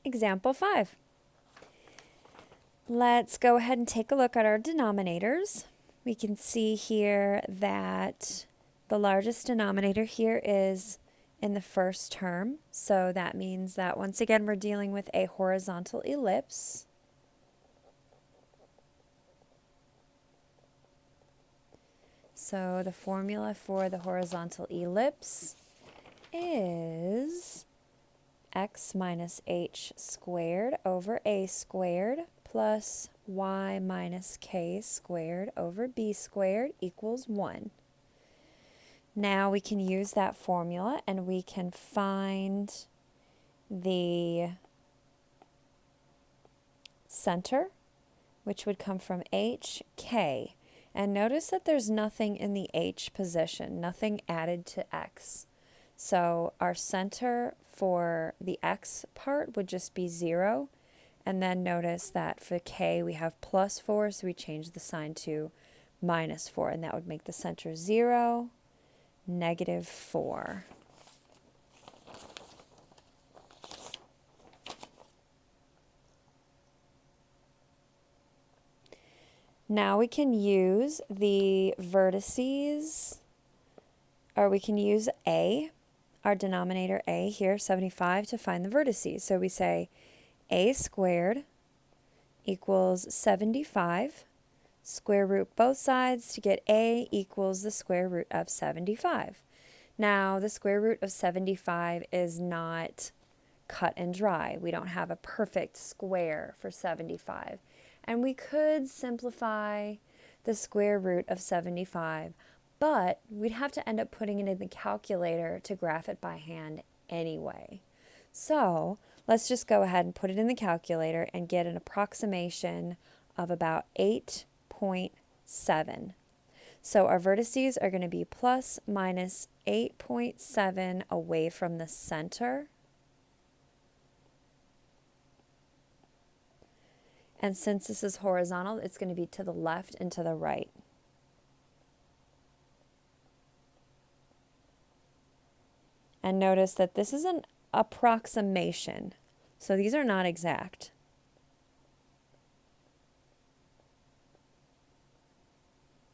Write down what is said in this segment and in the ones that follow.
example 5. Let's go ahead and take a look at our denominators. We can see here that the largest denominator here is in the first term. So that means that once again we're dealing with a horizontal ellipse. So the formula for the horizontal ellipse is x minus h squared over a squared plus y minus k squared over b squared equals 1. Now we can use that formula and we can find the center, which would come from h, k. And notice that there's nothing in the h position, nothing added to x. So our center for the x part would just be 0. And then notice that for k we have plus 4, so we change the sign to minus 4. And that would make the center 0, negative 4. Now we can use the vertices, or we can use a, our denominator a here, 75, to find the vertices. So we say a squared equals 75, square root both sides to get a equals the square root of 75. Now the square root of 75 is not cut and dry. We don't have a perfect square for 75. And we could simplify the square root of 75, but we'd have to end up putting it in the calculator to graph it by hand anyway. So let's just go ahead and put it in the calculator and get an approximation of about 8.7. So our vertices are going to be plus minus 8.7 away from the center. And since this is horizontal, it's going to be to the left and to the right. And notice that this is an approximation. So these are not exact.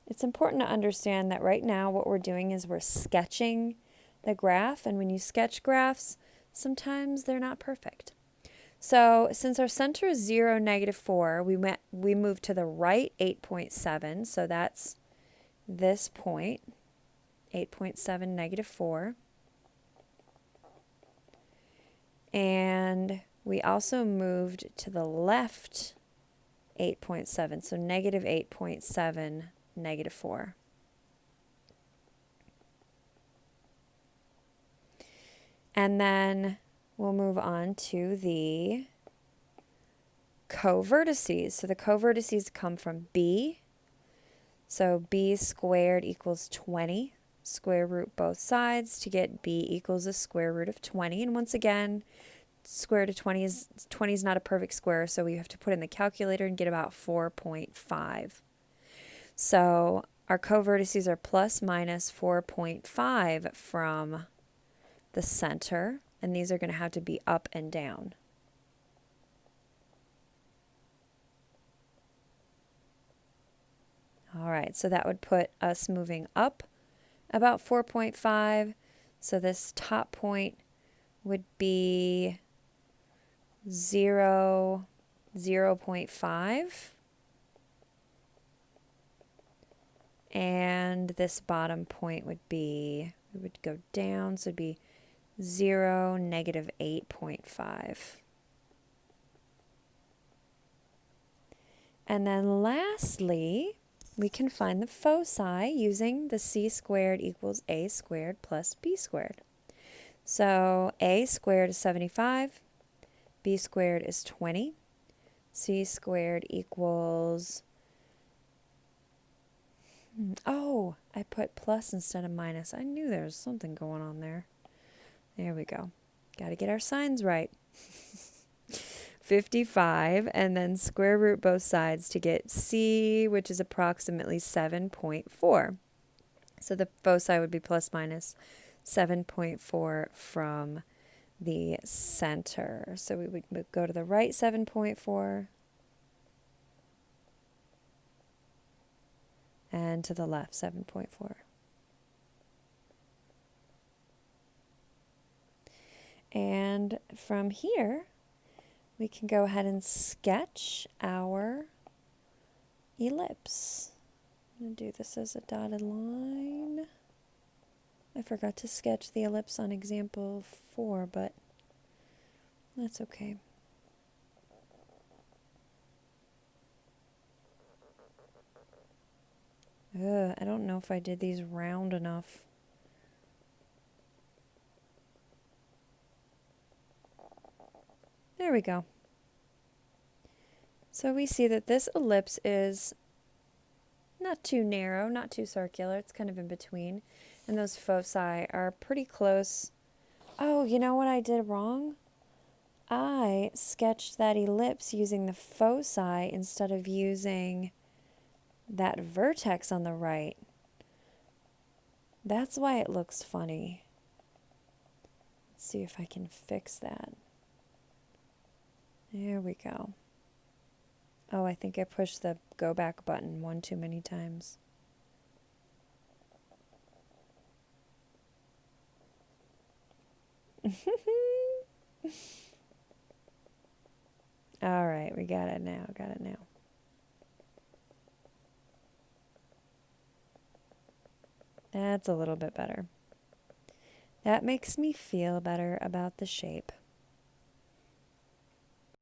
It's important to understand that right now what we're doing is we're sketching the graph. And when you sketch graphs, sometimes they're not perfect. So since our center is 0, negative 4, we moved to the right 8.7. So that's this point, 8.7, negative 4. And we also moved to the left 8.7. So negative 8.7, negative 4. And then we'll move on to the covertices. So the covertices come from b. So b squared equals 20. Square root both sides to get b equals the square root of 20. And once again, square root of 20 is not a perfect square, so we have to put in the calculator and get about 4.5. So our covertices are plus minus 4.5 from the center. And these are going to have to be up and down. All right, so that would put us moving up about 4.5. So this top point would be 0.5. And this bottom point would be, we would go down, so it would be 0, negative 8.5. And then lastly, we can find the foci using the c squared equals a squared plus b squared. So a squared is 75, b squared is 20, c squared equals, oh, I put plus instead of minus. I knew there was something going on there. There we go. Got to get our signs right. 55, and then square root both sides to get c, which is approximately 7.4. So the foci would be plus minus 7.4 from the center. So we would go to the right 7.4 and to the left 7.4. And from here, we can go ahead and sketch our ellipse. I'm going to do this as a dotted line. I forgot to sketch the ellipse on example 4, but that's okay. I don't know if I did these round enough. There we go. So we see that this ellipse is not too narrow, not too circular. It's kind of in between. And those foci are pretty close. Oh, you know what I did wrong? I sketched that ellipse using the foci instead of using that vertex on the right. That's why it looks funny. Let's see if I can fix that. There we go. Oh, I think I pushed the go back button one too many times. All right, we got it now, That's a little bit better. That makes me feel better about the shape.